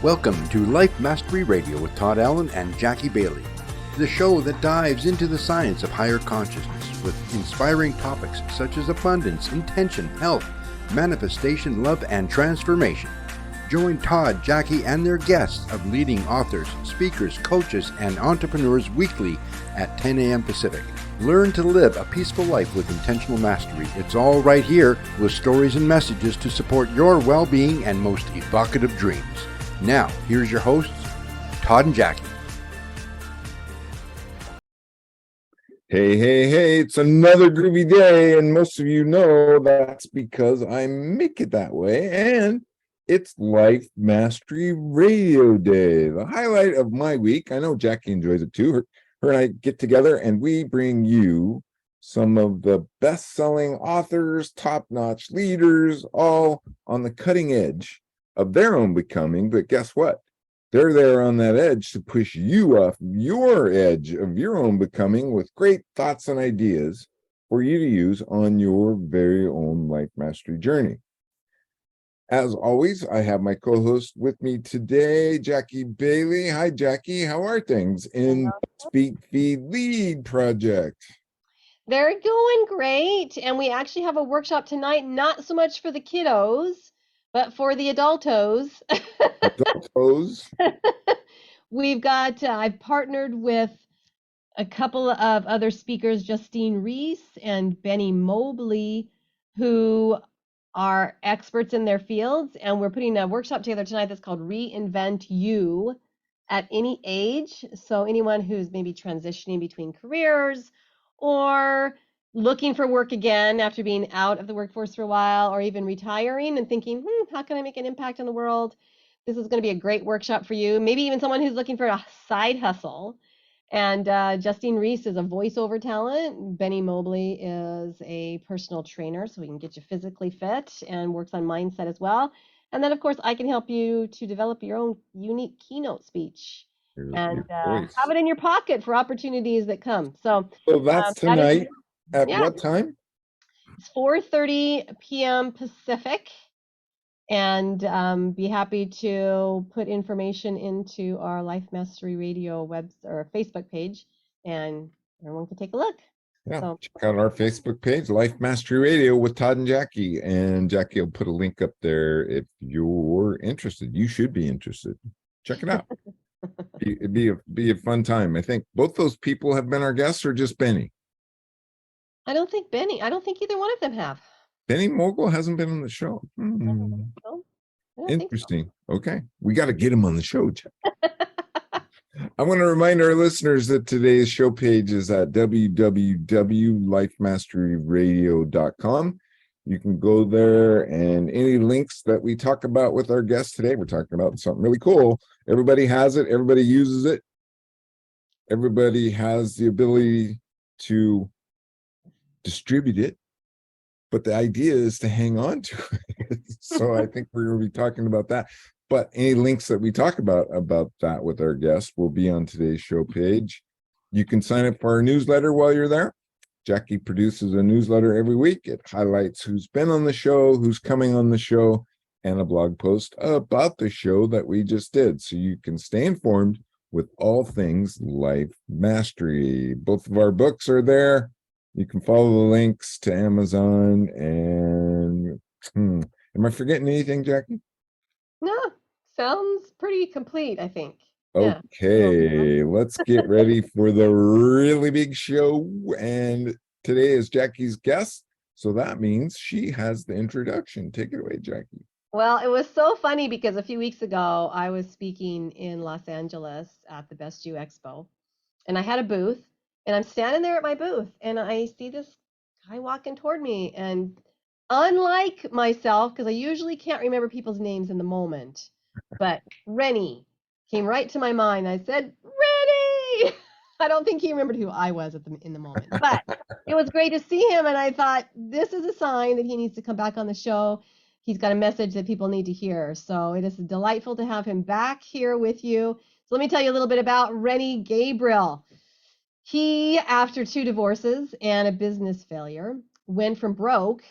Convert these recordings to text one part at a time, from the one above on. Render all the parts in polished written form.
Welcome to Life Mastery Radio with Todd Allen and Jackie Bailey, the show that dives into the science of higher consciousness with inspiring topics such as abundance, intention, health, manifestation, love, and transformation. Join Todd, Jackie, and their guests of leading authors, speakers, coaches, and entrepreneurs weekly at 10 a.m. Pacific. Learn to live a peaceful life with intentional mastery. It's all right here with stories and messages to support your well-being and most evocative dreams. Now, here's your hosts, Todd and Jackie. Hey, it's another groovy day, and most of you know that's because I make it that way, and it's Life Mastery Radio Day, the highlight of my week. I know Jackie enjoys it too. Her and I get together, and we bring you some of the best-selling authors, top-notch leaders, all on the cutting edge of their own becoming. But guess what? They're there on that edge to push you off your edge of your own becoming with great thoughts and ideas for you to use on your very own life mastery journey. As always, I have my co-host with me today, Jackie Bailey. Hi, Jackie. How are things in Speak, Feed, Lead project? They're going great. And we actually have a workshop tonight, not so much for the kiddos, but for the adultos. Adultos. We've got, I've partnered with a couple of other speakers, Justine Reese and Benny Mobley, who are experts in their fields. And we're putting a workshop together tonight that's called Reinvent You at any age. So anyone who's maybe transitioning between careers or looking for work again after being out of the workforce for a while, or even retiring and thinking, how can I make an impact on the world? This is going to be a great workshop for you. Maybe even someone who's looking for a side hustle. And Justine Reese is a voiceover talent. Benny Mobley is a personal trainer, so we can get you physically fit and works on mindset as well. And then, of course, I can help you to develop your own unique keynote speech and have it in your pocket for opportunities that come. So that's tonight. At what time? It's 4:30 p.m. Pacific. And be happy to put information into our Life Mastery Radio web or Facebook page, and everyone can take a look. Yeah, so check out our Facebook page, Life Mastery Radio with Todd and Jackie. And Jackie will put a link up there if you're interested. You should be interested. Check it out. It'd be a fun time. I think both those people have been our guests, or just Benny? I don't think either one of them have. Benny Mogul hasn't been on the show. Interesting. So. Okay. We got to get him on the show. I want to remind our listeners that today's show page is at www.lifemasteryradio.com. You can go there, and any links that we talk about with our guests today, we're talking about something really cool. Everybody has it. Everybody uses it. Everybody has the ability to distribute it. But the idea is to hang on to it. So I think we're going to be talking about that. But any links that we talk about that with our guests will be on today's show page. You can sign up for our newsletter while you're there. Jackie produces a newsletter every week. It highlights who's been on the show, who's coming on the show, and a blog post about the show that we just did. So you can stay informed with all things life mastery. Both of our books are there. You can follow the links to Amazon. And am I forgetting anything, Jackie? No, sounds pretty complete, I think. Okay, let's get ready for the really big show. And today is Jackie's guest, so that means she has the introduction. Take it away, Jackie. Well, it was so funny because a few weeks ago, I was speaking in Los Angeles at the Best You Expo, and I had a booth. And I'm standing there at my booth, and I see this guy walking toward me. And unlike myself, because I usually can't remember people's names in the moment, but Rennie came right to my mind. I said, Rennie! I don't think he remembered who I was in the moment. But it was great to see him, and I thought, this is a sign that he needs to come back on the show. He's got a message that people need to hear. So it is delightful to have him back here with you. So let me tell you a little bit about Rennie Gabriel. He, after 2 divorces and a business failure, went from broke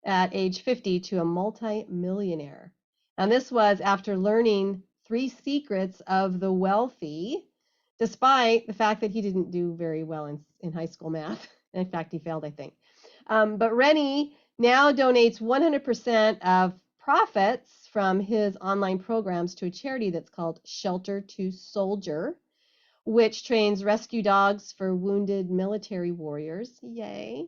at age 50 to a multi-millionaire. And this was after learning 3 secrets of the wealthy, despite the fact that he didn't do very well in high school math. In fact, he failed, I think. But Rennie now donates 100% of profits from his online programs to a charity that's called Shelter to Soldier, which trains rescue dogs for wounded military warriors. Yay.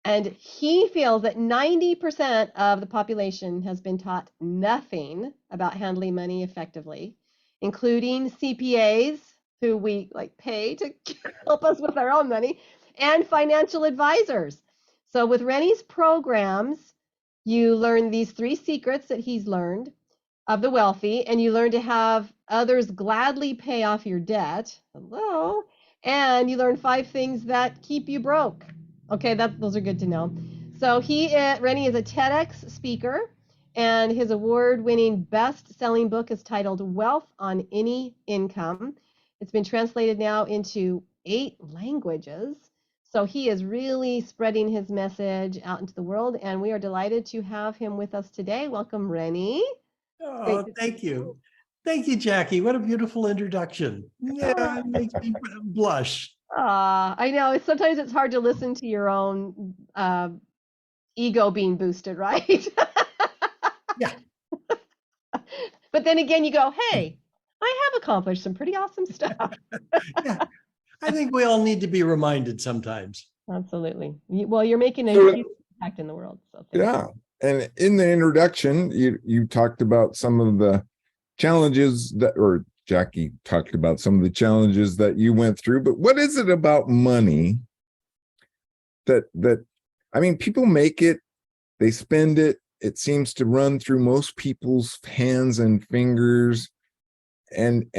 And he feels that 90% of the population has been taught nothing about handling money effectively, including CPAs, who we pay to help us with our own money, and financial advisors. So with Rennie's programs, you learn these 3 secrets that he's learned of the wealthy, and you learn to have others gladly pay off your debt. Hello. And you learn 5 things that keep you broke. Okay, those are good to know. So Rennie is a TEDx speaker, and his award-winning best-selling book is titled Wealth on Any Income. It's been translated now into 8 languages. So he is really spreading his message out into the world, and we are delighted to have him with us today. Welcome, Rennie. Oh, thank you. Thank you, Jackie. What a beautiful introduction. Yeah, it makes me blush. I know. Sometimes it's hard to listen to your own ego being boosted, right? Yeah. But then again, you go, hey, I have accomplished some pretty awesome stuff. Yeah. I think we all need to be reminded sometimes. Absolutely. Well, you're making a So- huge impact in the world. So thank you. Yeah. And in the introduction, you talked about some of the challenges that, or Jackie talked about some of the challenges that you went through, but what is it about money that I mean, people make it, they spend it, it seems to run through most people's hands and fingers. And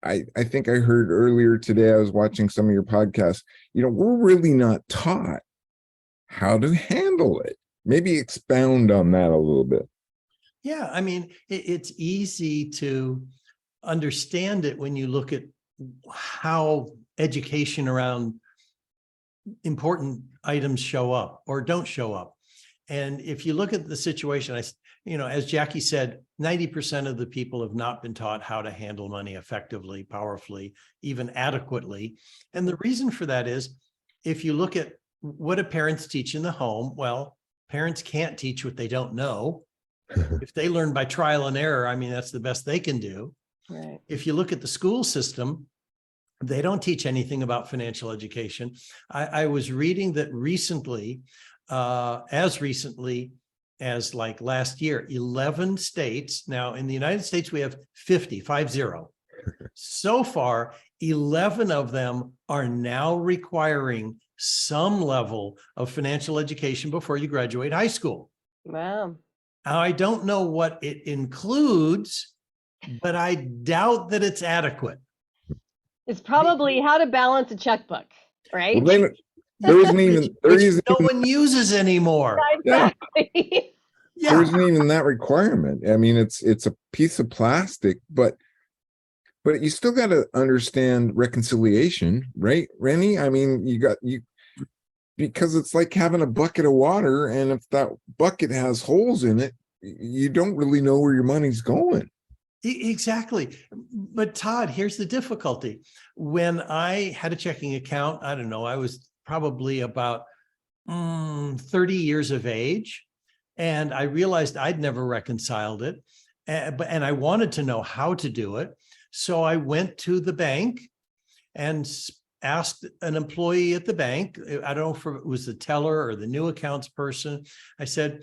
I think I heard earlier today, I was watching some of your podcasts, we're really not taught how to handle it. Maybe expound on that a little bit. Yeah, I mean, it's easy to understand it when you look at how education around important items show up or don't show up. And if you look at the situation, as Jackie said, 90% of the people have not been taught how to handle money effectively, powerfully, even adequately. And the reason for that is, if you look at what do parents teach in the home, well, parents can't teach what they don't know. If they learn by trial and error, I mean, that's the best they can do. Right. If you look at the school system, they don't teach anything about financial education. I was reading that recently, as recently as like last year, 11 states. Now in the United States, we have 50. So far, 11 of them are now requiring some level of financial education before you graduate high school. Wow. Now, I don't know what it includes, but I doubt that it's adequate. It's probably how to balance a checkbook, right? Well, then there isn't even No one uses anymore. Exactly. Yeah. there isn't even that requirement. I mean, it's a piece of plastic, but you still got to understand reconciliation, right, Rennie? I mean, because it's like having a bucket of water, and if that bucket has holes in it, you don't really know where your money's going. Exactly. But Todd, here's the difficulty. When I had a checking account, I don't know, I was probably about 30 years of age, and I realized I'd never reconciled it, and I wanted to know how to do it. So I went to the bank and asked an employee at the bank, I don't know if it was the teller or the new accounts person. I said,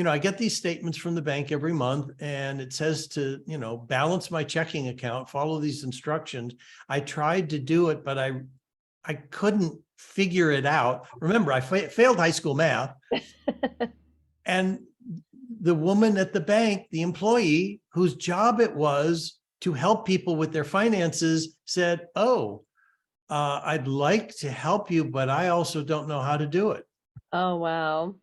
I get these statements from the bank every month, and it says to, balance my checking account, follow these instructions. I tried to do it, but I couldn't figure it out. Remember, I failed high school math. And the woman at the bank, the employee whose job it was to help people with their finances, said, I'd like to help you, but I also don't know how to do it. Oh, wow.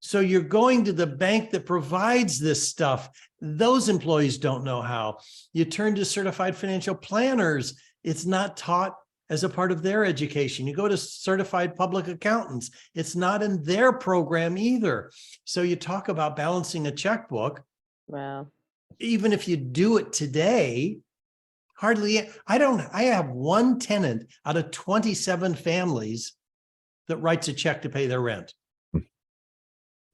So you're going to the bank that provides this stuff. Those employees don't know how. You turn to certified financial planners. It's not taught as a part of their education. You go to certified public accountants. It's not in their program either. So you talk about balancing a checkbook. Wow. even if you do it today, hardly, I have one tenant out of 27 families that writes a check to pay their rent.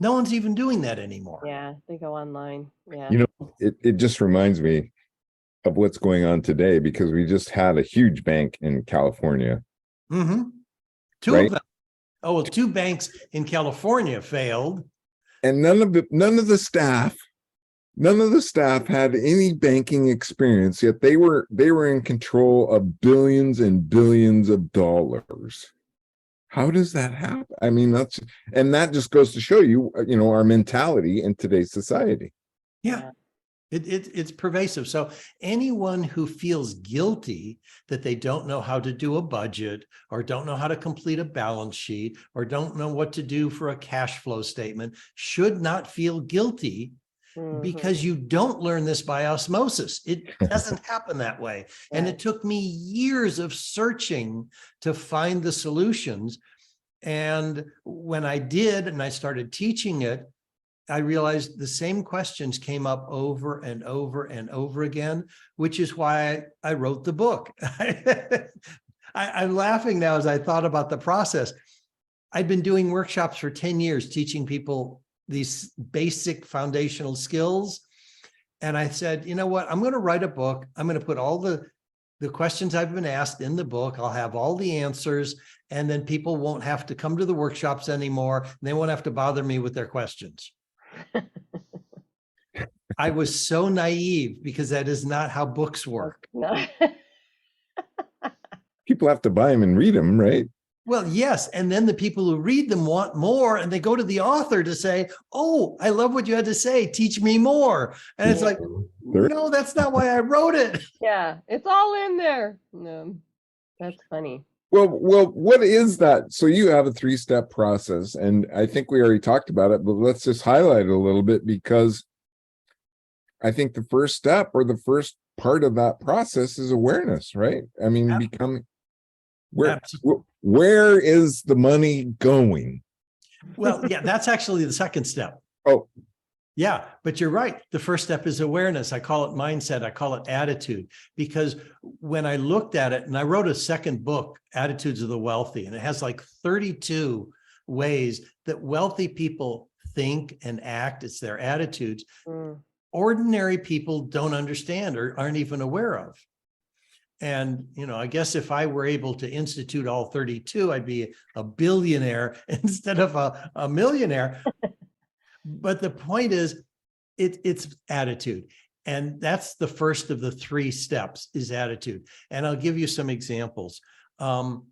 No one's even doing that anymore. Yeah, they go online. Yeah. You know, it just reminds me of what's going on today, because we just had a huge bank in California. Mm-hmm. Two Right. of them. Oh, well, two banks in California failed. And none of the staff had any banking experience, yet they were in control of billions and billions of dollars. How does that happen? I mean, that just goes to show you, our mentality in today's society. Yeah. It's pervasive. So anyone who feels guilty that they don't know how to do a budget, or don't know how to complete a balance sheet, or don't know what to do for a cash flow statement should not feel guilty, because you don't learn this by osmosis. It doesn't happen that way. And it took me years of searching to find the solutions. And when I did, and I started teaching it, I realized the same questions came up over and over and over again, which is why I wrote the book. I'm laughing now as I thought about the process. I'd been doing workshops for 10 years, teaching people these basic foundational skills. And I said, you know what, I'm going to write a book. I'm going to put all the questions I've been asked in the book. I'll have all the answers, and then people won't have to come to the workshops anymore. They won't have to bother me with their questions. I was so naive, because that is not how books work. No. People have to buy them and read them, right? Well, yes. And then the people who read them want more, and they go to the author to say, oh, I love what you had to say. Teach me more. And it's like, no, that's not why I wrote it. Yeah, it's all in there. No, that's funny. Well, what is that? So you have a 3-step process, and I think we already talked about it, but let's just highlight it a little bit, because I think the first step, or the first part of that process, is awareness, right? I mean, becoming where is the money going? Well, yeah, that's actually the second step. Oh, yeah, but you're right. The first step is awareness. I call it mindset. I call it attitude, because when I looked at it, and I wrote a second book, Attitudes of the Wealthy, and it has like 32 ways that wealthy people think and act. It's their attitudes. Ordinary people don't understand or aren't even aware of. And, I guess if I were able to institute all 32, I'd be a billionaire instead of a millionaire. But the point is, it's attitude. And that's the first of the 3 steps, is attitude. And I'll give you some examples. One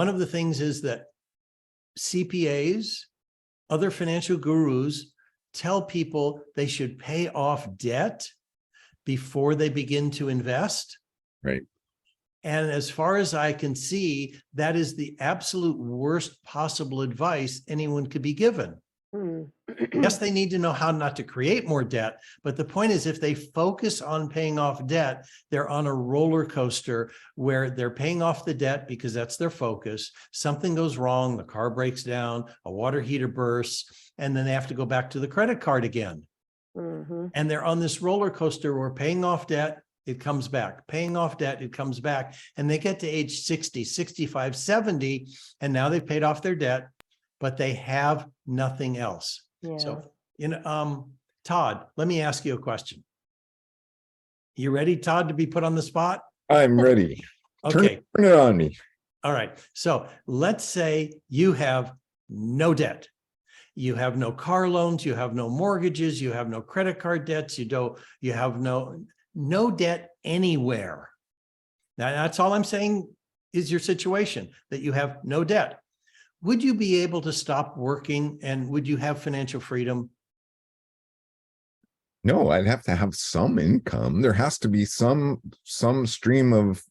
of the things is that CPAs, other financial gurus, tell people they should pay off debt before they begin to invest. right. And as far as I can see, that is the absolute worst possible advice anyone could be given. Yes, they need to know how not to create more debt. But the point is, if they focus on paying off debt, they're on a roller coaster where they're paying off the debt because that's their focus. Something goes wrong, the car breaks down, a water heater bursts, and then they have to go back to the credit card again. And they're on this roller coaster where paying off debt, it comes back, paying off debt, it comes back. And they get to age 60, 65, 70, and now they've paid off their debt, but they have nothing else. Yeah. So, Todd, let me ask you a question. You ready, Todd, to be put on the spot? I'm ready. Okay. Turn it on me. All right. So let's say you have no debt. You have no car loans, you have no mortgages, you have no credit card debts, you have no debt anywhere. Now, that's all I'm saying is your situation, that you have no debt. Would you be able to stop working, and would you have financial freedom? No, I'd have to have some income. There has to be some stream of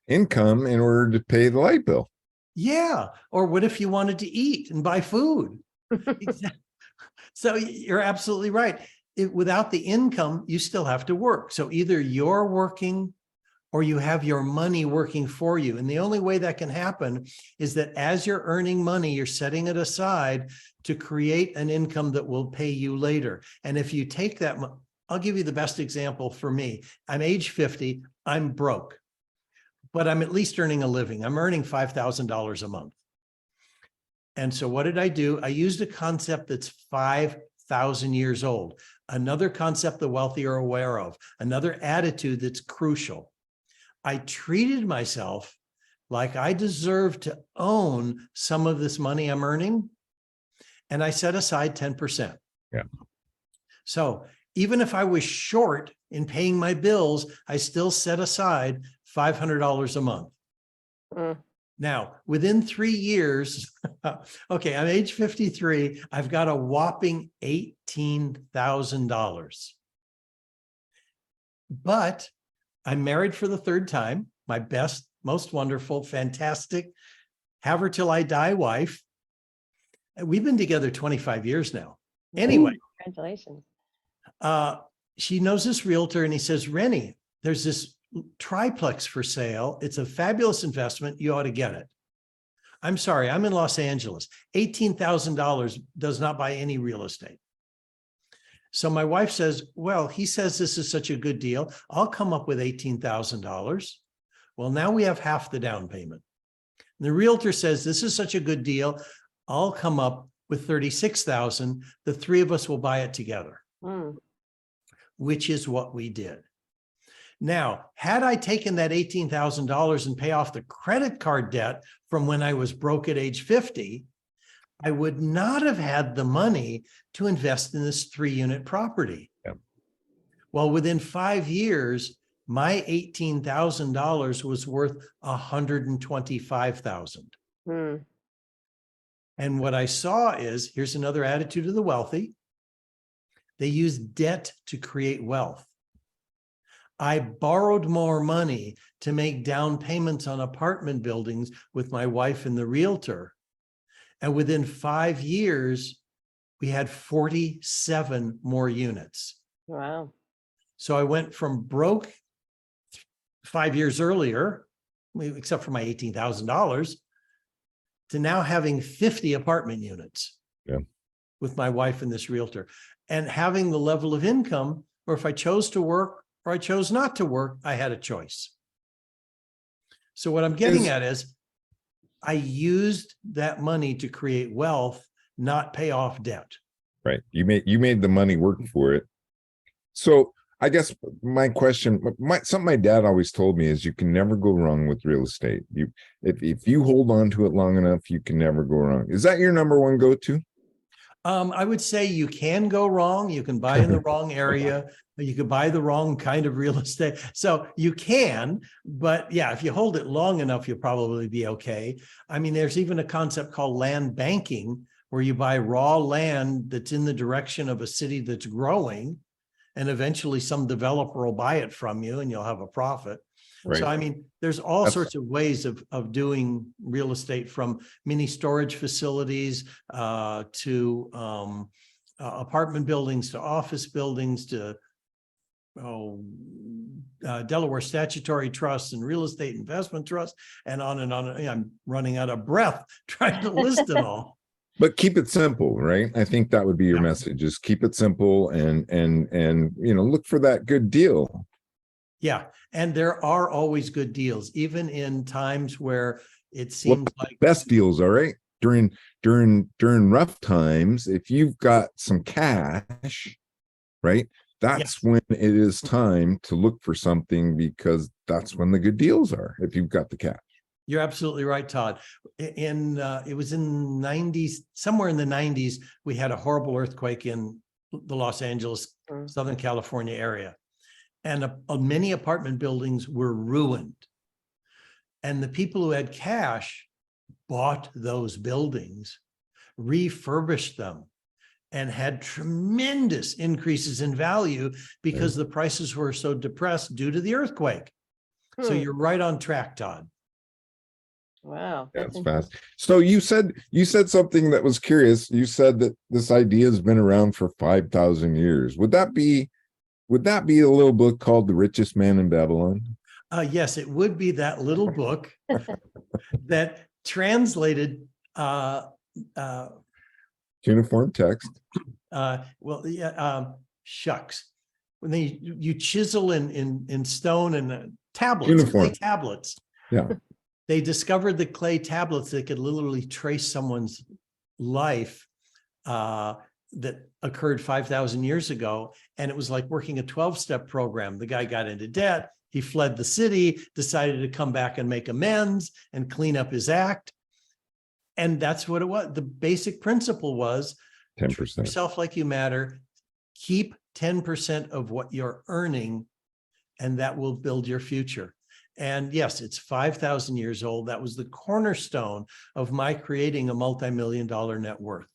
income in order to pay the light bill. Yeah. Or what if you wanted to eat and buy food? So you're absolutely right. Without the income, you still have to work. So either you're working or you have your money working for you. And the only way that can happen is that as you're earning money, you're setting it aside to create an income that will pay you later. And if you take that, I'll give you the best example for me. I'm age 50, I'm broke, but I'm at least earning a living. I'm earning $5,000 a month. And so what did I do? I used a concept that's 5,000 years old, another concept the wealthy are aware of, another attitude that's crucial. I treated myself like I deserved to own some of this money I'm earning, and I set aside 10%. Yeah. So even if I was short in paying my bills, I still set aside $500 a month. Now, within 3 years, okay, I'm age 53, I've got a whopping $18,000. But I'm married for the third time, my best, most wonderful, fantastic, have her till I die wife. We've been together 25 years now. Anyway. Congratulations. She knows this realtor and he says, Rennie, there's this triplex for sale. It's a fabulous investment. You ought to get it. I'm sorry, I'm in Los Angeles. $18,000 does not buy any real estate. So my wife says, well, he says this is such a good deal. I'll come up with $18,000. Well, now we have half the down payment. And the realtor says, this is such a good deal. I'll come up with $36,000. The three of us will buy it together, which is what we did. Now, had I taken that $18,000 and pay off the credit card debt from when I was broke at age 50, I would not have had the money to invest in this 3-unit property. Yeah. Well, within 5 years, my $18,000 was worth $125,000. And what I saw is, here's another attitude of the wealthy. They use debt to create wealth. I borrowed more money to make down payments on apartment buildings with my wife and the realtor. And within 5 years, we had 47 more units. Wow. So I went from broke 5 years earlier, except for my $18,000, to now having 50 apartment units with my wife and this realtor, and having the level of income where if I chose to work or I chose not to work, I had a choice. So what I'm getting at is I used that money to create wealth, not pay off debt. Right. You made the money work for it. So I guess my question, something my dad always told me is you can never go wrong with real estate. If you hold on to it long enough, you can never go wrong. Is that your number one go-to? I would say you can go wrong. You can buy in the wrong area. You could buy the wrong kind of real estate. So you can, but yeah, if you hold it long enough, you'll probably be okay. I mean, there's even a concept called land banking, where you buy raw land that's in the direction of a city that's growing, and eventually some developer will buy it from you and you'll have a profit. Right. So, I mean, there's all sorts of ways of doing real estate, from mini storage facilities to apartment buildings, to office buildings, to Delaware statutory trusts and real estate investment trusts, and on and on. I'm running out of breath trying to list it all. But keep it simple, right? I think that would be your message: is keep it simple and look for that good deal. Yeah, and there are always good deals, even in times where it seems like best deals. All right, during rough times, if you've got some cash, right, that's when it is time to look for something, because that's when the good deals are. If you've got the cash. You're absolutely right, Todd. It was in the 90s, somewhere in the 90s, we had a horrible earthquake in the Los Angeles, Southern California area. And many apartment buildings were ruined. And the people who had cash bought those buildings, refurbished them, and had tremendous increases in value because the prices were so depressed due to the earthquake. So you're right on track, Todd. Wow. That's fast. So you said something that was curious. You said that this idea has been around for 5,000 years. Would that be a little book called The Richest Man in Babylon? Yes, it would be that little book that translated Uniform text. well, yeah, shucks. When you chisel in stone and tablets, clay Uniform. tablets. Yeah. They discovered the clay tablets that could literally trace someone's life that occurred 5,000 years ago. And it was like working a 12-step program. The guy got into debt. He fled the city, decided to come back and make amends and clean up his act. And that's what it was. The basic principle was 10%. treat yourself like you matter. Keep 10% of what you're earning, and that will build your future. And yes, it's 5,000 years old. That was the cornerstone of my creating a multi-million-dollar net worth.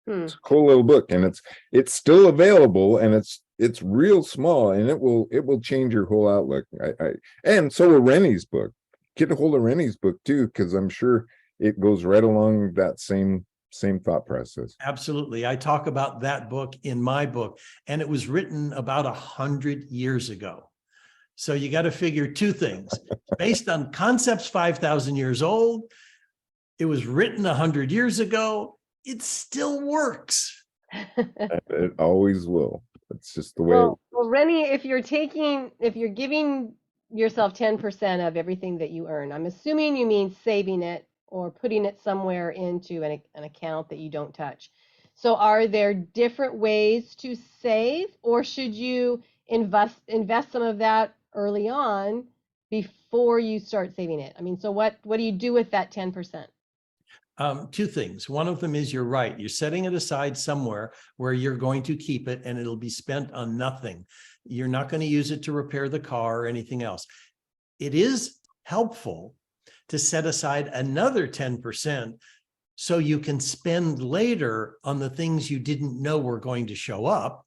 It's a cool little book, and it's still available, and it's real small, and it will change your whole outlook. And so will Rennie's book. Get a hold of Rennie's book too, because I'm sure it goes right along that same thought process. Absolutely. I talk about that book in my book, and it was written about 100 years ago. So you got to figure two things. Based on concepts 5,000 years old, it was written 100 years ago. It still works. It always will. It's just the way. Well, Rennie, if you're giving yourself 10% of everything that you earn, I'm assuming you mean saving it or putting it somewhere into an account that you don't touch. So are there different ways to save, or should you invest some of that early on before you start saving it? I mean, so what do you do with that 10%? Two things. One of them is you're right. You're setting it aside somewhere where you're going to keep it and it'll be spent on nothing. You're not going to use it to repair the car or anything else. It is helpful to set aside another 10% so you can spend later on the things you didn't know were going to show up.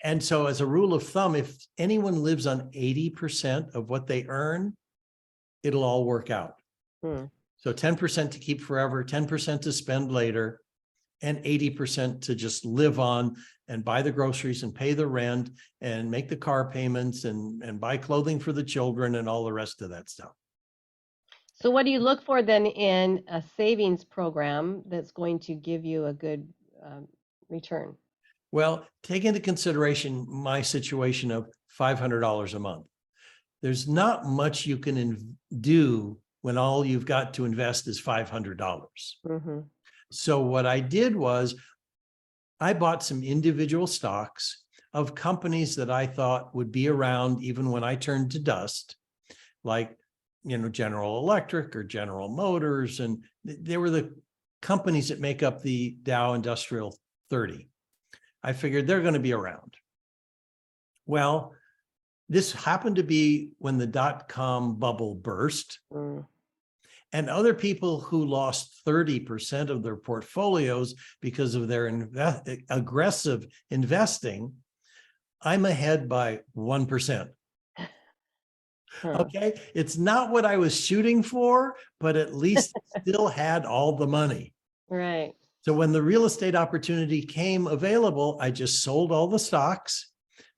And so as a rule of thumb, if anyone lives on 80% of what they earn, it'll all work out. So 10% to keep forever, 10% to spend later, and 80% to just live on and buy the groceries and pay the rent and make the car payments and buy clothing for the children and all the rest of that stuff. So what do you look for then in a savings program that's going to give you a good return? Well, take into consideration my situation of $500 a month. There's not much you can do when all you've got to invest is $500. So what I did was I bought some individual stocks of companies that I thought would be around even when I turned to dust, like, General Electric or General Motors. And they were the companies that make up the Dow Industrial 30. I figured they're going to be around. Well, this happened to be when the dot-com bubble burst. And other people who lost 30% of their portfolios because of their aggressive investing, I'm ahead by 1%. Okay, it's not what I was shooting for, but at least still had all the money. Right. So when the real estate opportunity came available, I just sold all the stocks.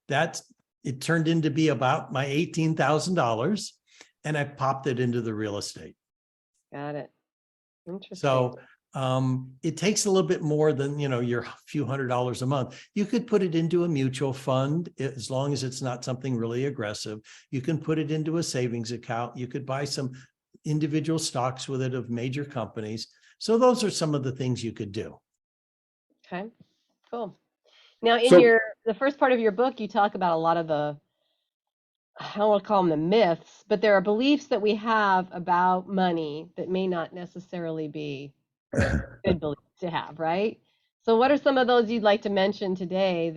It turned into be about my $18,000, and I popped it into the real estate. Got it. Interesting. So it takes a little bit more than, your few $100s a month. You could put it into a mutual fund as long as it's not something really aggressive. You can put it into a savings account. You could buy some individual stocks with it of major companies. So those are some of the things you could do. Okay, cool. Now in the first part of your book, you talk about a lot of I don't want to call them the myths, but there are beliefs that we have about money that may not necessarily be good beliefs to have, right? So what are some of those you'd like to mention today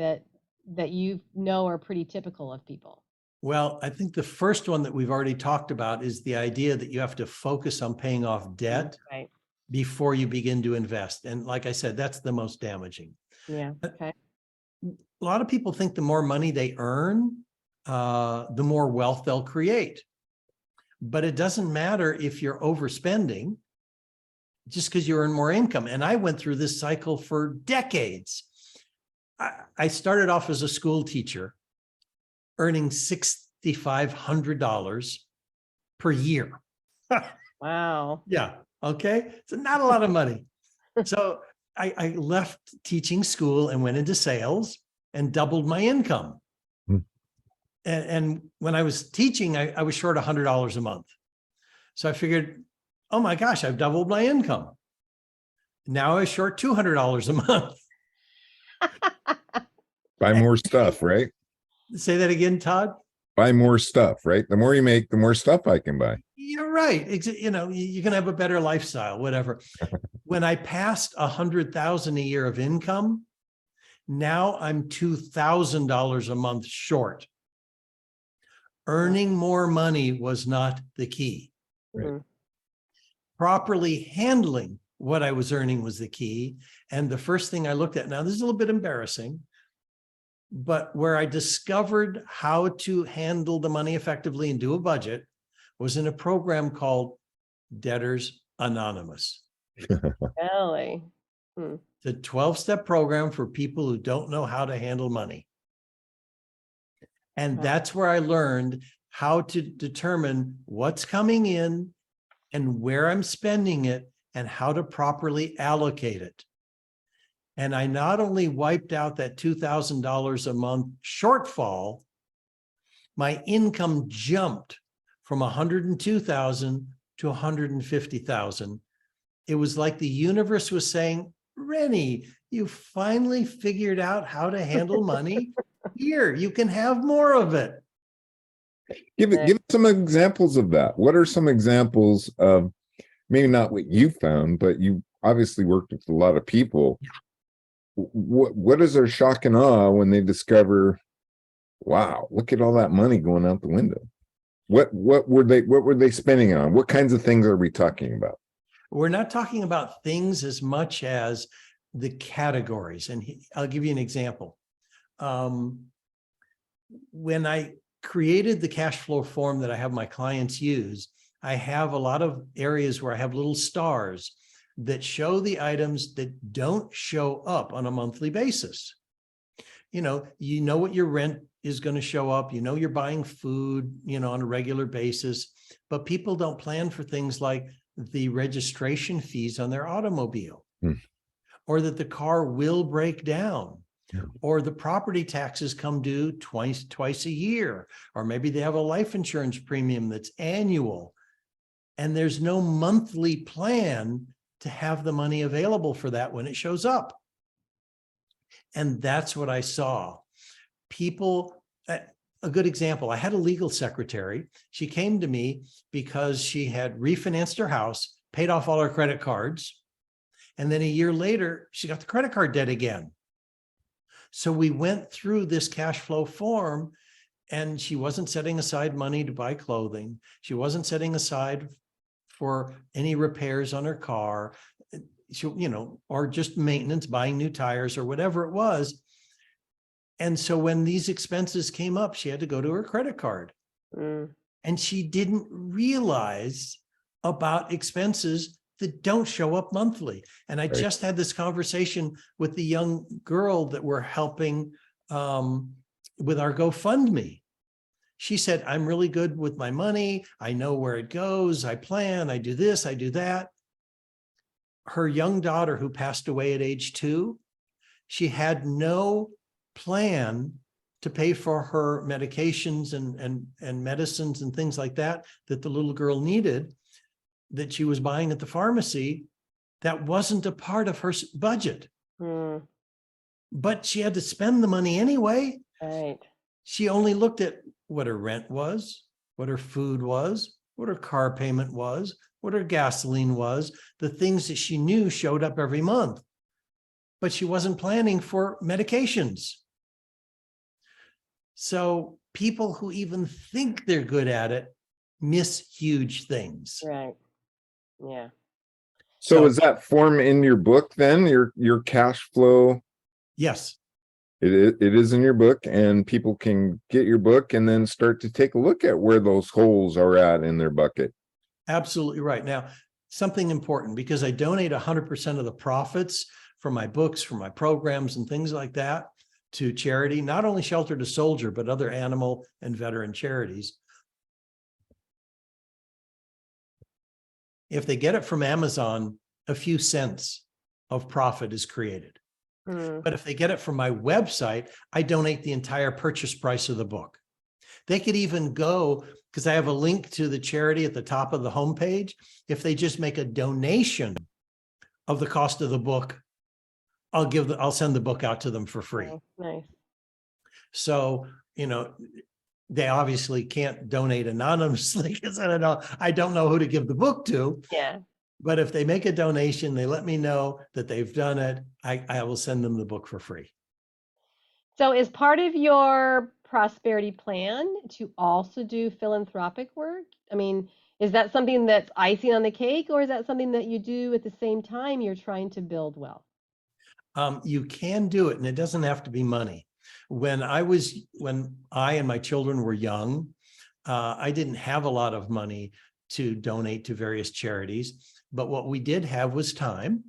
that you know are pretty typical of people? Well, I think the first one that we've already talked about is the idea that you have to focus on paying off debt before you begin to invest. And like I said, that's the most damaging. Yeah, okay. A lot of people think the more money they earn, the more wealth they'll create. But it doesn't matter if you're overspending just because you earn more income. And I went through this cycle for decades. I started off as a school teacher, earning $5,500 per year. Wow. Yeah. Okay. So not a lot of money. So I left teaching school and went into sales and doubled my income. Hmm. And when I was teaching, I was short $100 a month. So I figured, oh my gosh, I've doubled my income. Now I was short $200 a month. Buy more stuff, right? Say that again, Todd. Buy more stuff, right? The more you make, the more stuff I can buy. You're right. You know, you're going to have a better lifestyle, whatever. When I passed 100,000 a year of income, now I'm $2,000 a month short. Earning more money was not the key. Right. Mhm. Properly handling what I was earning was the key. And the first thing I looked at, now this is a little bit embarrassing, but where I discovered how to handle the money effectively and do a budget was in a program called Debtors Anonymous. Really? The 12-step program for people who don't know how to handle money. And Wow. that's where I learned how to determine what's coming in and where I'm spending it and how to properly allocate it. And I not only wiped out that $2,000 a month shortfall, my income jumped from 102,000 to 150,000. It was like the universe was saying, Rennie, you finally figured out how to handle money. Here, you can have more of it. Give some examples of that. What are some examples of, maybe not what you found, but you obviously worked with a lot of people. What is their shock and awe when they discover, wow, look at all that money going out the window? What were they spending it on? What kinds of things are we talking about? We're not talking about things as much as the categories. And I'll give you an example. When I created the cash flow form that I have my clients use, I have a lot of areas where I have little stars that show the items that don't show up on a monthly basis. You know what your rent is going to show up. You know, you're buying food, on a regular basis, but people don't plan for things like the registration fees on their automobile, or that the car will break down, or the property taxes come due twice a year, or maybe they have a life insurance premium that's annual. And there's no monthly plan to have the money available for that when it shows up. And that's what I saw. People, a good example, I had a legal secretary. She came to me because she had refinanced her house, paid off all her credit cards, and then a year later, she got the credit card debt again. So we went through this cash flow form, and she wasn't setting aside money to buy clothing. She wasn't setting aside for any repairs on her car, or just maintenance, buying new tires or whatever it was. And so when these expenses came up, she had to go to her credit card. And she didn't realize about expenses that don't show up monthly. And I just had this conversation with the young girl that we're helping with our GoFundMe. She said, I'm really good with my money. I know where it goes. I plan, I do this, I do that. Her young daughter, who passed away at age 2, she had no plan to pay for her medications and medicines and things like that the little girl needed, that she was buying at the pharmacy. That wasn't a part of her budget. But she had to spend the money anyway. Right. She only looked at what her rent was, what her food was, what her car payment was, what her gasoline was, the things that she knew showed up every month. But she wasn't planning for medications. So people who even think they're good at it miss huge things. Right. Yeah. So is that form in your book then, your cash flow? Yes. It is in your book, and people can get your book and then start to take a look at where those holes are at in their bucket. Absolutely right. Now, something important, because I donate 100% of the profits from my books, from my programs and things like that. to charity, not only Shelter to Soldier, but other animal and veteran charities. If they get it from Amazon, a few cents of profit is created. But if they get it from my website, I donate the entire purchase price of the book. They could even go, because I have a link to the charity at the top of the homepage. If they just make a donation of the cost of the book, I'll send the book out to them for free. Oh, nice. So, they obviously can't donate anonymously because I don't know who to give the book to. Yeah. But if they make a donation, they let me know that they've done it, I will send them the book for free. So is part of your prosperity plan to also do philanthropic work? I mean, is that something that's icing on the cake, or is that something that you do at the same time you're trying to build wealth? You can do it, and it doesn't have to be money. When I and my children were young, I didn't have a lot of money to donate to various charities, but what we did have was time.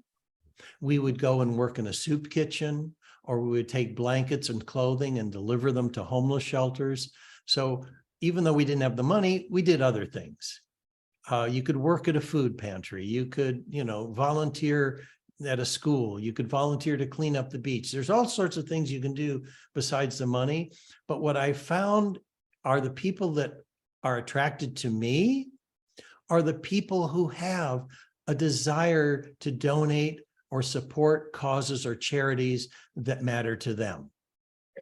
We would go and work in a soup kitchen, or we would take blankets and clothing and deliver them to homeless shelters. So even though we didn't have the money, we did other things. You could work at a food pantry. You could, volunteer at a school. You could volunteer to clean up the beach. There's all sorts of things you can do besides the money. But what I found are the people that are attracted to me are the people who have a desire to donate or support causes or charities that matter to them.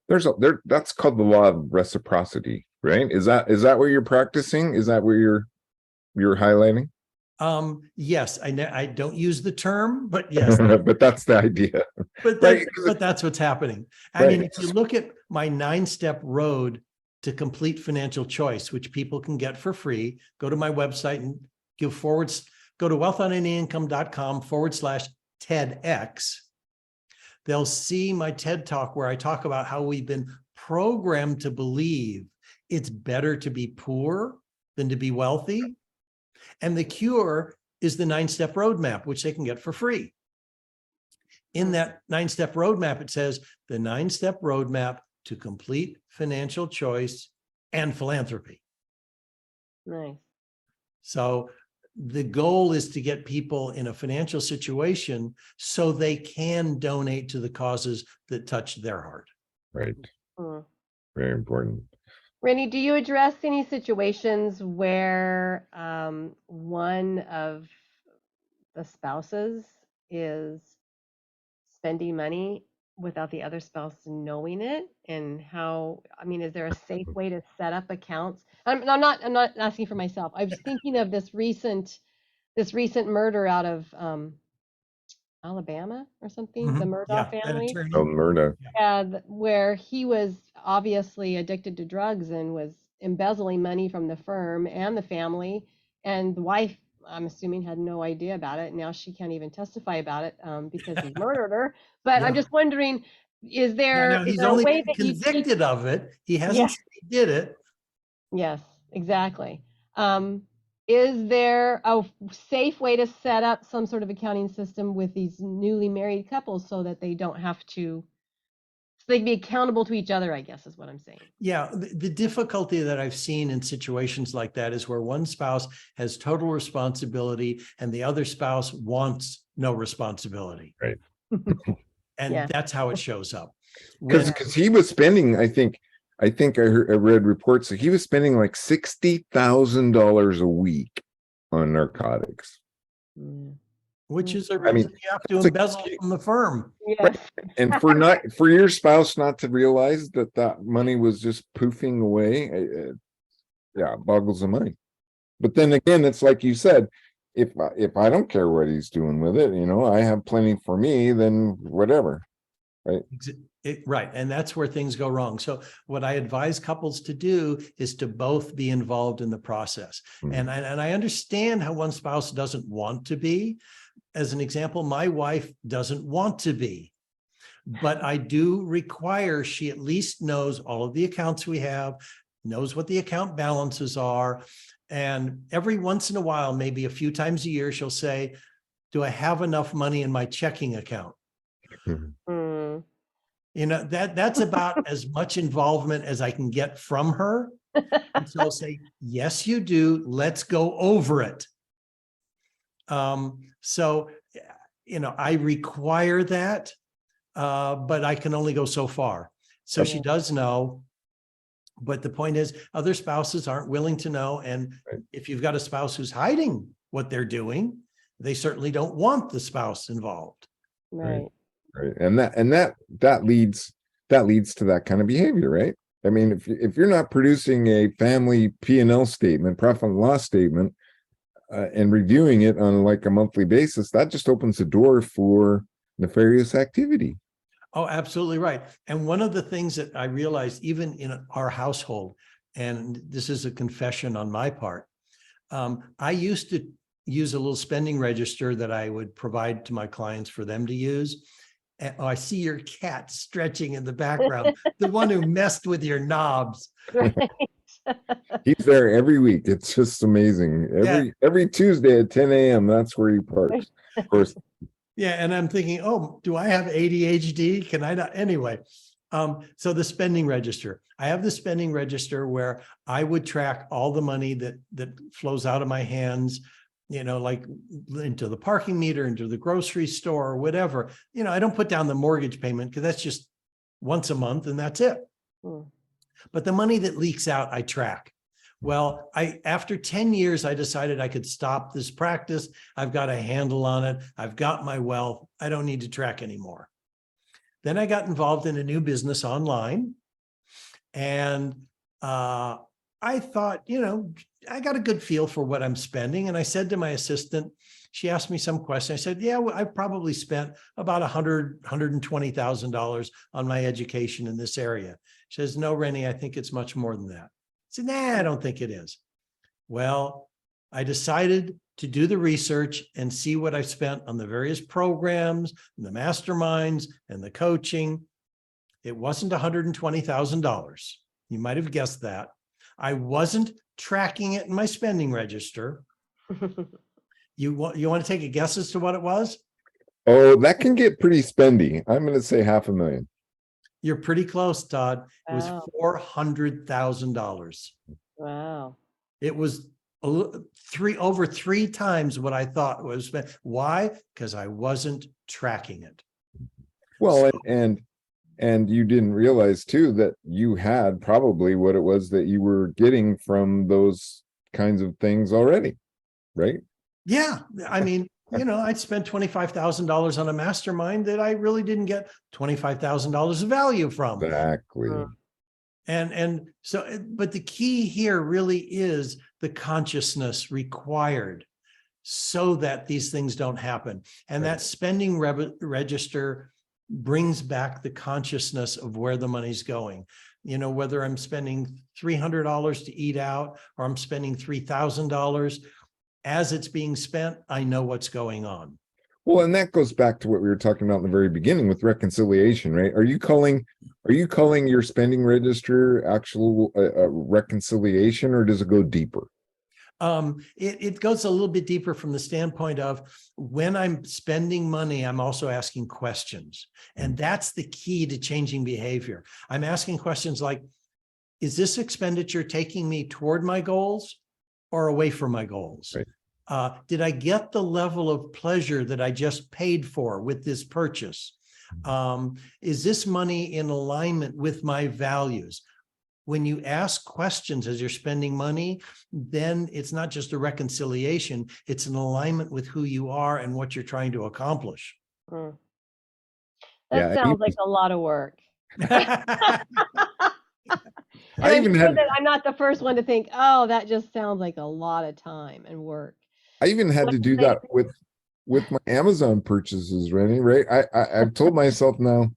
That's called the law of reciprocity, right? Is that what you're practicing? Is that what you're highlighting? Yes, I don't use the term, but yes. But that's the idea. But that's what's happening. I mean, if you look at my 9-step road to complete financial choice, which people can get for free, go to my website and go to wealthonanyincome.com/TEDx. They'll see my TED Talk where I talk about how we've been programmed to believe it's better to be poor than to be wealthy. And the cure is the 9-step roadmap, which they can get for free. In that 9-step roadmap, it says the 9-step roadmap to complete financial choice and philanthropy. Nice. So the goal is to get people in a financial situation so they can donate to the causes that touch their heart. Right. Very important. Rennie, do you address any situations where one of the spouses is spending money without the other spouse knowing it? And is there a safe way to set up accounts? I'm not asking for myself. I was thinking of this recent murder out of Alabama or something, the Murdaugh family. Murdaugh. Yeah, where he was obviously addicted to drugs and was embezzling money from the firm and the family, and the wife, I'm assuming, had no idea about it. Now she can't even testify about it because he murdered her. But I'm just wondering, is there he's a only way been that convicted of it? He hasn't said he did it. Yes, exactly. Is there a safe way to set up some sort of accounting system with these newly married couples so that they don't have to, so they can be accountable to each other, I guess is what I'm saying. Yeah, the difficulty that I've seen in situations like that is where one spouse has total responsibility and the other spouse wants no responsibility. Right. And that's how it shows up. Because he was spending, I think I read reports that he was spending like $60,000 a week on narcotics. Which is a reason you have to embezzle from the firm. Yes. Right. And for your spouse not to realize that money was just poofing away, it boggles the mind. But then again, it's like you said, if I don't care what he's doing with it, I have plenty for me, then whatever. Right. Right. And that's where things go wrong. So what I advise couples to do is to both be involved in the process. And I understand how one spouse doesn't want to be. As an example, my wife doesn't want to be, but I do require she at least knows all of the accounts we have, knows what the account balances are. And every once in a while, maybe a few times a year, she'll say, do I have enough money in my checking account? That's about as much involvement as I can get from her. And so I'll say, yes, you do. Let's go over it. So, I require that, but I can only go so far. So she does know. But the point is, other spouses aren't willing to know. And if you've got a spouse who's hiding what they're doing, they certainly don't want the spouse involved. Right. Right. And that leads to that kind of behavior, right? I mean, if you're not producing a family P&L statement, profit and loss statement, and reviewing it on like a monthly basis, that just opens the door for nefarious activity. Oh, absolutely right. And one of the things that I realized, even in our household, and this is a confession on my part, I used to use a little spending register that I would provide to my clients for them to use. And, I see your cat stretching in the background, the one who messed with your knobs. Right. He's there every week. It's just amazing. Every Tuesday at 10 a.m. That's where he parks. Of course. Yeah. And I'm thinking, oh, do I have ADHD? Can I not? Anyway, so the spending register. I have the spending register where I would track all the money that flows out of my hands, like into the parking meter, into the grocery store, or whatever. I don't put down the mortgage payment because that's just once a month and that's it. But the money that leaks out, I track. Well, after 10 years, I decided I could stop this practice. I've got a handle on it. I've got my wealth. I don't need to track anymore. Then I got involved in a new business online. And I thought, I got a good feel for what I'm spending. And I said to my assistant, she asked me some question. I said, yeah, well, I've probably spent about $120,000 on my education in this area. She says, no, Rennie, I think it's much more than that. I said, nah, I don't think it is. Well, I decided to do the research and see what I've spent on the various programs, and the masterminds, and the coaching. It wasn't $120,000. You might have guessed that. I wasn't tracking it in my spending register. You want to take a guess as to what it was? Oh, that can get pretty spendy. I'm going to say $500,000. You're pretty close, Todd. It was Wow. $400,000. Wow. It was over three times what I thought was spent. Why? Because I wasn't tracking it. Well, and you didn't realize too that you had probably what it was that you were getting from those kinds of things already, right? Yeah. I mean, I'd spent $25,000 on a mastermind that I really didn't get $25,000 of value from. Exactly. And so, but the key here really is the consciousness required so that these things don't happen. And that spending register brings back the consciousness of where the money's going. Whether I'm spending $300 to eat out or I'm spending $3,000, as it's being spent, I know what's going on. Well, and that goes back to what we were talking about in the very beginning with reconciliation, right? Are you calling your spending register actual reconciliation, or does it go deeper? It goes a little bit deeper from the standpoint of when I'm spending money, I'm also asking questions. And that's the key to changing behavior. I'm asking questions like, is this expenditure taking me toward my goals or away from my goals? Right. Did I get the level of pleasure that I just paid for with this purchase? Is this money in alignment with my values? When you ask questions as you're spending money, then it's not just a reconciliation, it's an alignment with who you are and what you're trying to accomplish. That sounds like a lot of work. I'm not the first one to think, oh, that just sounds like a lot of time and work. I even had to do that with my Amazon purchases, Rennie, right? I've told myself now,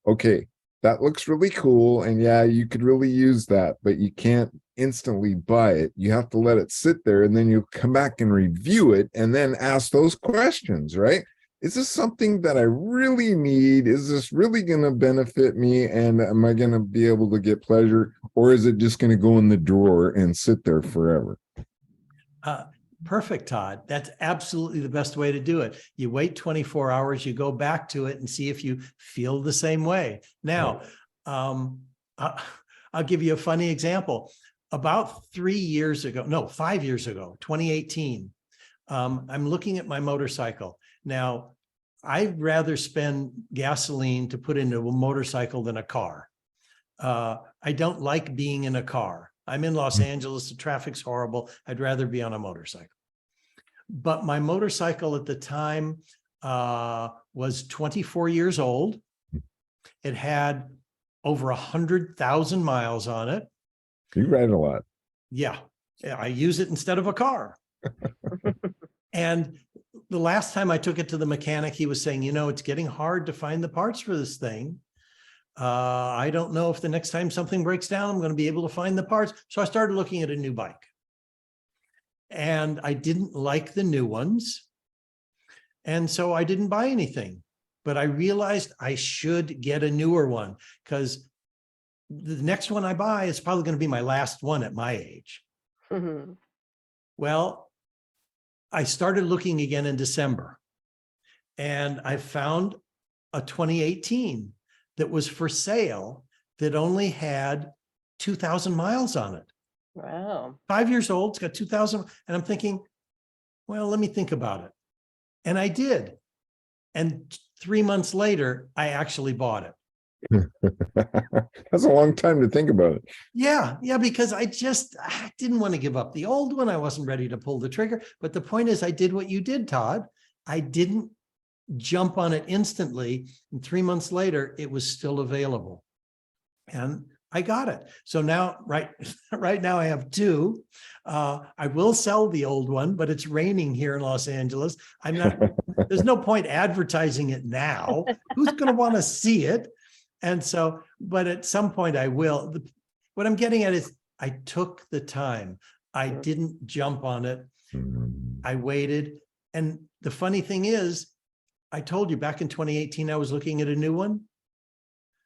okay, that looks really cool. And yeah, you could really use that, but you can't instantly buy it. You have to let it sit there, and then you come back and review it and then ask those questions, right? Is this something that I really need? Is this really going to benefit me? And am I going to be able to get pleasure? Or is it just going to go in the drawer and sit there forever? Perfect, Todd. That's absolutely the best way to do it. You wait 24 hours, you go back to it and see if you feel the same way. Now, I'll give you a funny example. About 5 years ago, 2018, I'm looking at my motorcycle. Now, I'd rather spend gasoline to put into a motorcycle than a car. I don't like being in a car. I'm in Los Angeles, the traffic's horrible. I'd rather be on a motorcycle. But my motorcycle at the time was 24 years old. It had over 100,000 miles on it. You ride a lot. Yeah, I use it instead of a car. And the last time I took it to the mechanic, he was saying, you know, it's getting hard to find the parts for this thing. I don't know if the next time something breaks down, I'm going to be able to find the parts. So I started looking at a new bike. And I didn't like the new ones. And so I didn't buy anything. But I realized I should get a newer one because the next one I buy is probably going to be my last one at my age. Mm-hmm. Well, I started looking again in December. And I found a 2018 that was for sale that only had 2,000 miles on it. Wow. 5 years old, it's got 2,000. And I'm thinking, well, let me think about it. And I did. And 3 months later, I actually bought it. That's a long time to think about it. Yeah, because I didn't want to give up the old one. I wasn't ready to pull the trigger. But the point is, I did what you did, Todd. I didn't jump on it instantly. And 3 months later, it was still available. And I got it. So now, right now I have two. I will sell the old one, but it's raining here in Los Angeles. There's no point advertising it now. Who's going to want to see it? And so, but at some point I will. What I'm getting at is I took the time. I didn't jump on it. I waited. And the funny thing is, I told you back in 2018, I was looking at a new one.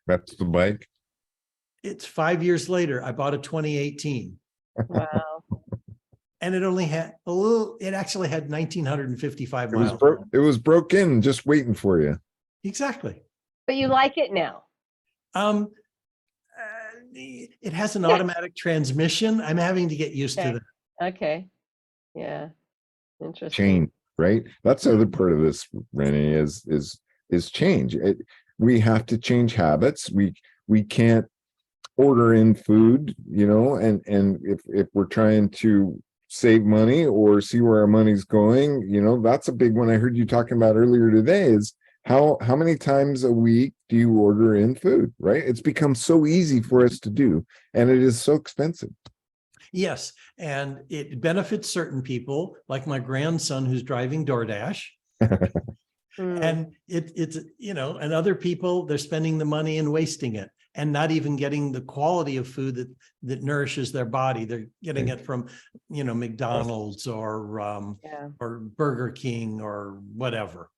That's the bike. It's 5 years later, I bought a 2018. Wow. And it only had it actually had 1,955 miles. It was broken, just waiting for you. Exactly. But you like it now. It has an automatic transmission. I'm having to get used to that. Okay. Yeah. Interesting. Change, right? That's the other part of this, Rennie, is change. We have to change habits. We can't order in food, and if we're trying to save money or see where our money's going, that's a big one I heard you talking about earlier today is how many times a week do you order in food, right? It's become so easy for us to do, and it is so expensive. Yes, and it benefits certain people, like my grandson who's driving DoorDash. And it's and other people, they're spending the money and wasting it and not even getting the quality of food that nourishes their body. They're getting it from, McDonald's or Burger King or whatever.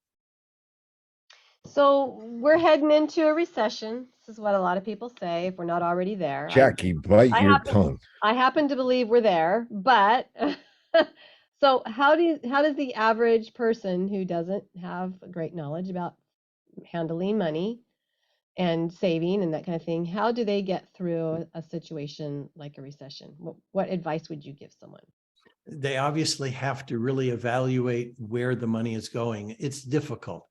So we're heading into a recession. This is what a lot of people say, if we're not already there. Jackie, bite your tongue. I happen to believe we're there, but so how does the average person who doesn't have a great knowledge about handling money and saving and that kind of thing, how do they get through a situation like a recession? What advice would you give someone? They obviously have to really evaluate where the money is going. It's difficult.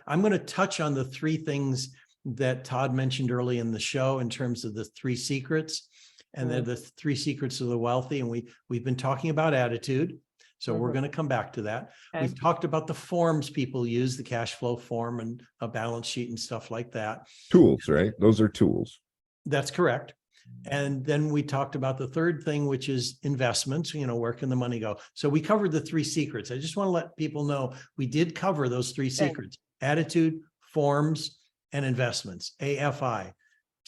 I'm going to touch on the three things that Todd mentioned early in the show in terms of the three secrets. And they're the three secrets of the wealthy. And we've been talking about attitude. So we're going to come back to that. Okay. We've talked about the forms people use, the cash flow form and a balance sheet and stuff like that. Tools, right? Those are tools. That's correct. And then we talked about the third thing, which is investments. Where can the money go? So we covered the three secrets. I just want to let people know we did cover those three secrets: attitude, forms, and investments, AFI. It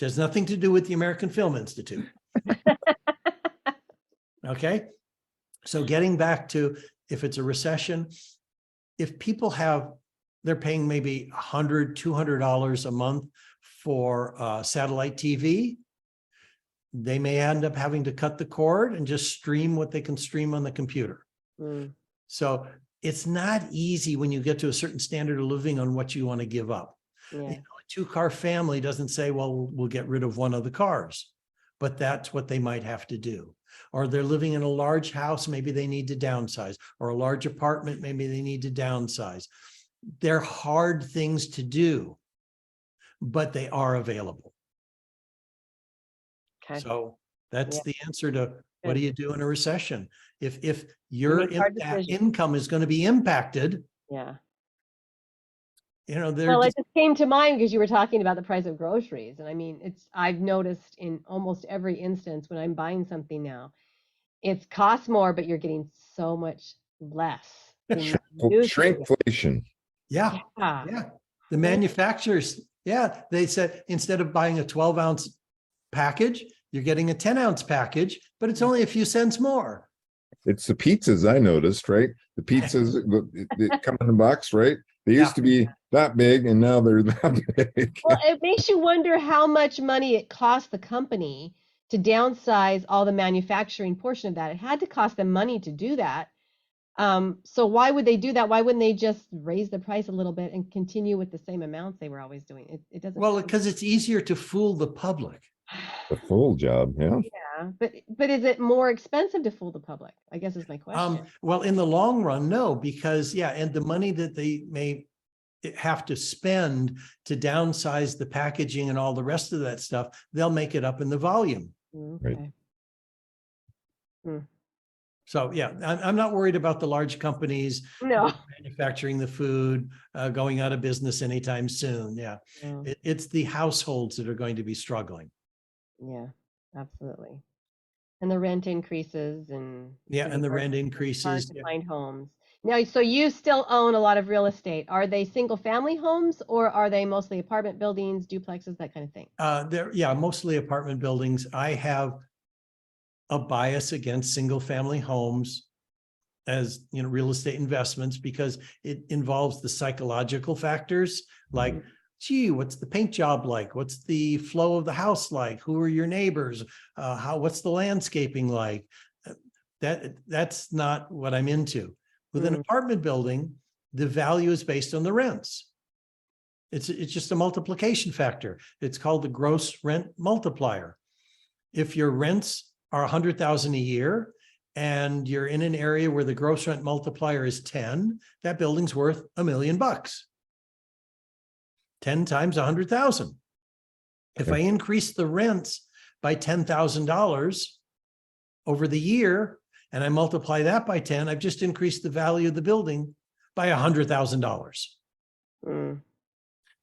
has nothing to do with the American Film Institute. Okay. So getting back to, if it's a recession, if people they're paying maybe $100, $200 a month for satellite TV, they may end up having to cut the cord and just stream what they can stream on the computer. Mm, So it's not easy when you get to a certain standard of living on what you want to give up. yeah. You know, a two-car family doesn't say, well, we'll get rid of one of the cars, but that's what they might have to do. Or they're living in a large house, maybe they need to downsize, or a large apartment, maybe they need to downsize. They're hard things to do, but they are available. Okay. So that's Yeah. the answer to what Good. do you do in a recession? If You your make hard decisions. income is going to be impacted, Yeah. you know, they're Well, it just, just came to mind because you were talking about the price of groceries. And I mean, I've noticed in almost every instance when I'm buying something now, it's costs more, but you're getting so much less than you used to. Shrinkflation. yeah. Yeah. Yeah. The Right. manufacturers, yeah, they said instead of buying a 12-ounce package, you're getting a 10-ounce package, but it's only a few cents more. It's the pizzas I noticed, right? The pizzas that come in the box, right? They used Yeah. to be that big and now they're that big. Well, it makes you wonder how much money it cost the company to downsize all the manufacturing portion of that. It had to cost them money to do that. So why would they do that? Why wouldn't they just raise the price a little bit and continue with the same amounts they were always doing? It doesn't. Well, because it's easier to fool the public. The full job, yeah. Yeah, but is it more expensive to fool the public? I guess is my question. Well, in the long run, no, because yeah, and the money that they may have to spend to downsize the packaging and all the rest of that stuff, they'll make it up in the volume. Okay. So yeah, I'm not worried about the large companies No. manufacturing the food going out of business anytime soon. Yeah, No. it's the households that are going to be struggling. Yeah, absolutely. And the rent increases and Yeah, and the rent hard increases. to Yeah. find homes. Now, so you still own a lot of real estate. Are they single family homes or are they mostly apartment buildings, duplexes, that kind of thing? Yeah, mostly apartment buildings. I have a bias against single family homes as, you know, real estate investments because it involves the psychological factors like, gee, what's the paint job like? What's the flow of the house like? Who are your neighbors? What's the landscaping like? That's not what I'm into. With an apartment building, the value is based on the rents. It's just a multiplication factor. It's called the gross rent multiplier. If your rents are $100,000 a year and you're in an area where the gross rent multiplier is 10, that building's worth $1 million. 10 times 100,000. If I increase the rents by $10,000 over the year and I multiply that by 10, I've just increased the value of the building by $100,000.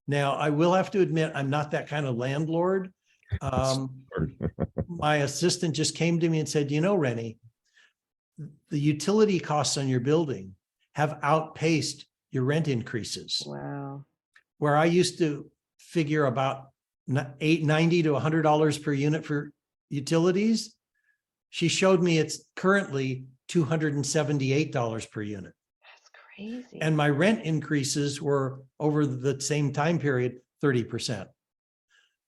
Now, I will have to admit, I'm not that kind of landlord. My assistant just came to me and said, you know, Rennie, the utility costs on your building have outpaced your rent increases. Wow. Where I used to figure about $90 to $100 per unit for utilities, she showed me it's currently $278 per unit. That's crazy. And my rent increases were over the same time period, 30%.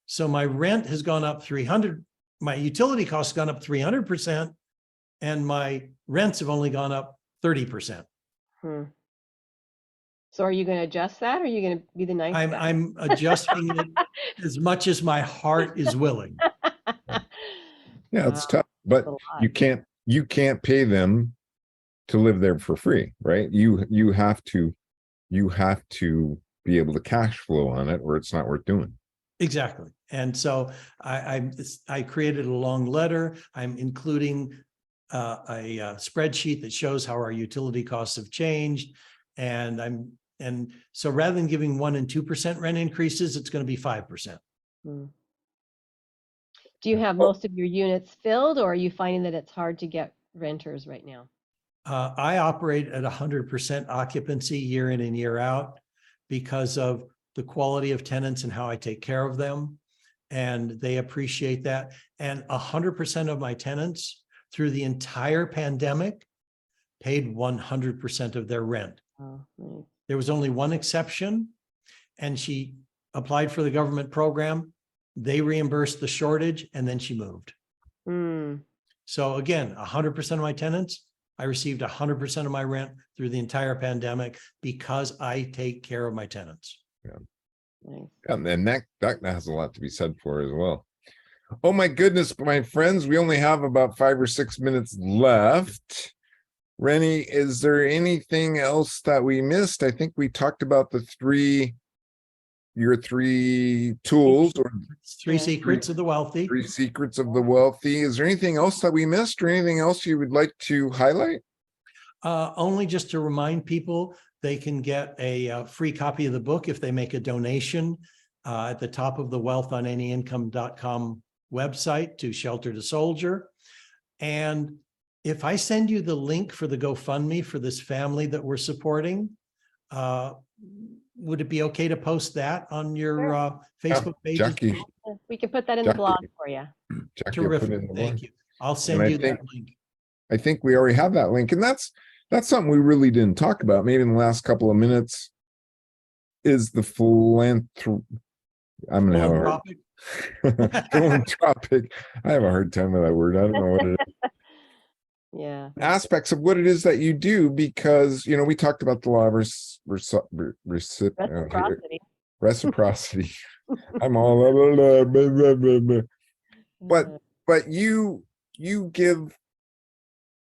So my rent has gone up 300, my utility costs gone up 300%, and my rents have only gone up 30%. So are you going to adjust that or are you going to be the nice guy? I'm adjusting it as much as my heart is willing. Yeah, it's tough, but you can't pay them to live there for free, right? You have to be able to cash flow on it or it's not worth doing. Exactly. And so I created a long letter. I'm including a spreadsheet that shows how our utility costs have changed. And so rather than giving 1% and 2% rent increases, it's going to be 5%. Do you have most of your units filled or are you finding that it's hard to get renters right now? I operate at 100% occupancy year in and year out because of the quality of tenants and how I take care of them. And they appreciate that. And 100% of my tenants through the entire pandemic paid 100% of their rent. Oh, nice. There was only one exception, and she applied for the government program. They reimbursed the shortage, and then she moved. So again, 100% of my tenants I received 100% of my rent through the entire pandemic because I take care of my tenants. Nice. And that has a lot to be said for as well. Oh my goodness, my friends, we only have about 5 or 6 minutes left. Rennie, is there anything else that we missed? I think we talked about your three tools or Three secrets of the wealthy. 3 secrets of the wealthy. Is there anything else that we missed or anything else you would like to highlight? Only just to remind people, they can get a free copy of the book if they make a donation at the top of the wealthonanyincome.com website to Shelter to Soldier. And if I send you the link for the GoFundMe for this family that we're supporting, would it be okay to post that on your Facebook page? Jackie, We can put that in the blog for you. Jackie will put it Terrific. in the Thank blog. you. I'll send you that link. I think we already have that link, and that's something we really didn't talk about. Maybe in the last couple of minutes is the philanthropic. I'm going to have a hard philanthropic. I have a hard time with that word. I don't know what it is. Yeah. Aspects of what it is that you do, because we talked about the law of reciprocity. I'm all but you give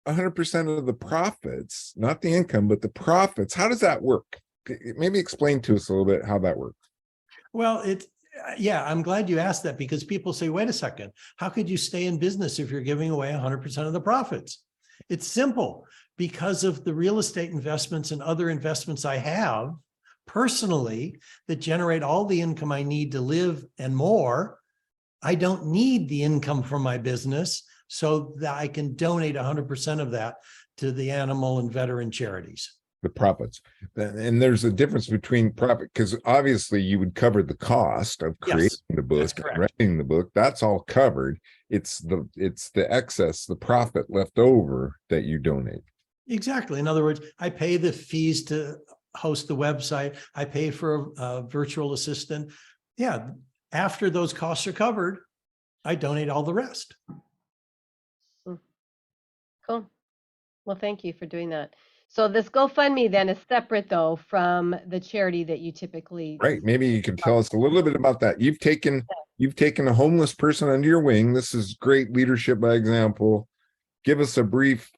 100% of the profits, not the income, but the profits. How does that work? Maybe explain to us a little bit how that works. Well, yeah, I'm glad you asked that, because people say, wait a second, how could you stay in business if you're giving away 100% of the profits? It's simple. Because of the real estate investments and other investments I have personally that generate all the income I need to live and more, I don't need the income from my business, so that I can donate 100% of that to the animal and veteran charities. The profits. And there's a difference between profit, because obviously you would cover the cost of creating the book, writing the book. That's all covered. It's the excess, the profit left over that you donate. Exactly. In other words, I pay the fees to host the website. I pay for a virtual assistant. Yeah. After those costs are covered, I donate all the rest. Cool. Well, thank you for doing that. So this GoFundMe then is separate though from the charity that you typically. Right. Maybe you can tell us a little bit about that. You've taken a homeless person under your wing. This is great leadership by example. Give us a brief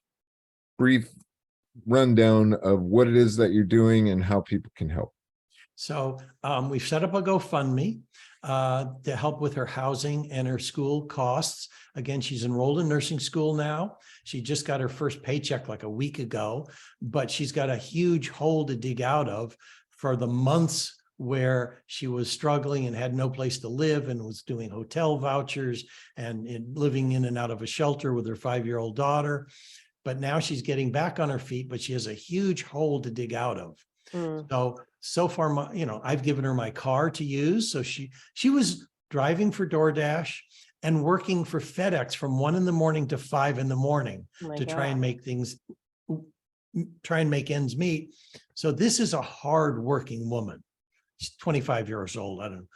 rundown of what it is that you're doing and how people can help. So we've set up a GoFundMe to help with her housing and her school costs. Again, she's enrolled in nursing school now. She just got her first paycheck like a week ago, but she's got a huge hole to dig out of for the months where she was struggling and had no place to live and was doing hotel vouchers and living in and out of a shelter with her 5-year-old daughter. But now she's getting back on her feet, but she has a huge hole to dig out of. So far, I've given her my car to use. So she was driving for DoorDash and working for FedEx from 1 a.m. to 5 a.m. to try and make ends meet. So this is a hard-working woman. She's 25 years old. I don't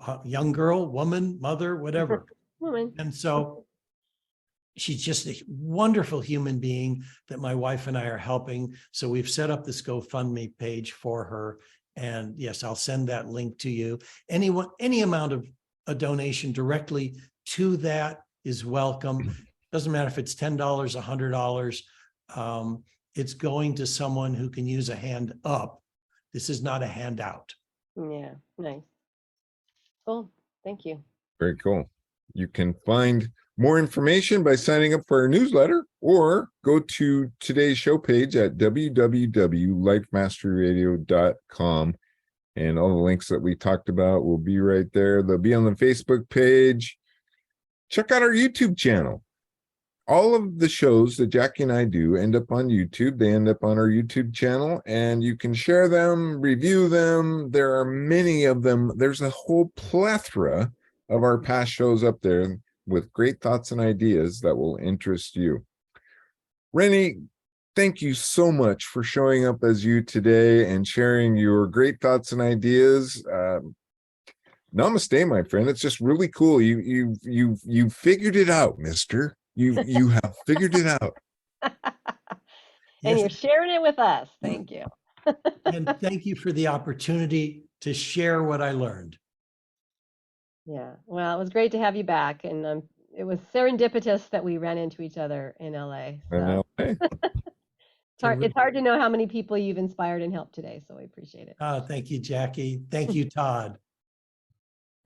know, young girl, woman, mother, whatever. Woman. And so she's just a wonderful human being that my wife and I are helping. So we've set up this GoFundMe page for her. And yes, I'll send that link to you. Any amount of a donation directly to that is welcome. Doesn't matter if it's $10, $100. It's going to someone who can use a hand up. This is not a handout. Yeah, nice. Cool. Thank you. Very cool. You can find more information by signing up for our newsletter, or go to today's show page at www.lifemasteryradio.com. And all the links that we talked about will be right there. They'll be on the Facebook page. Check out our YouTube channel. All of the shows that Jackie and I do end up on YouTube. They end up on our YouTube channel, and you can share them, review them. There are many of them. There's a whole plethora of our past shows up there with great thoughts and ideas that will interest you. Rennie, thank you so much for showing up as you today and sharing your great thoughts and ideas. Namaste, my friend. It's just really cool. You figured it out, mister. You have figured it out. And Yes. you're sharing it with us. Thank you. And thank you for the opportunity to share what I learned. Yeah. Well, it was great to have you back. And it was serendipitous that we ran into each other in LA. So Okay. it's hard to know how many people you've inspired and helped today. So we appreciate it. Thank you, Jackie. Thank you, Todd.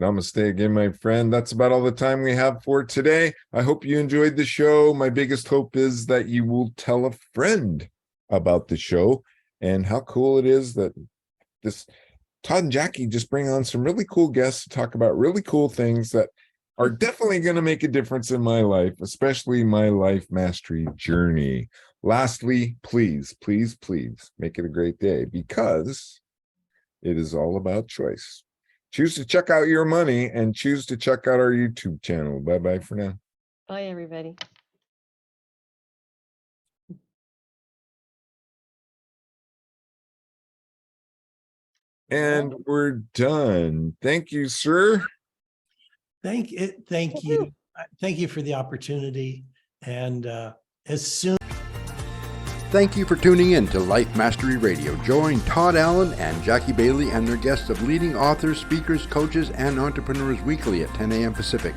Namaste again, my friend. That's about all the time we have for today. I hope you enjoyed the show. My biggest hope is that you will tell a friend about the show and how cool it is that this Todd and Jackie just bring on some really cool guests to talk about really cool things that are definitely going to make a difference in my life, especially my life mastery journey. Lastly, please, please, please make it a great day, because it is all about choice. Choose to check out your money and choose to check out our YouTube channel. Bye-bye for now. Bye, everybody. And we're done. Thank you, sir. Thank you. Thank you. Thank you for the opportunity. And as soon Thank you for tuning in to Life Mastery Radio. Join Todd Allen and Jackie Bailey and their guests of leading authors, speakers, coaches, and entrepreneurs weekly at 10 a.m. Pacific.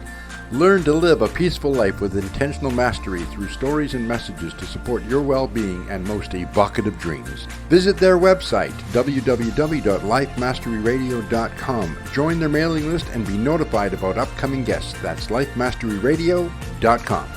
Learn to live a peaceful life with intentional mastery through stories and messages to support your well-being and most evocative dreams. Visit their website, www.lifemasteryradio.com. Join their mailing list and be notified about upcoming guests. That's lifemasteryradio.com.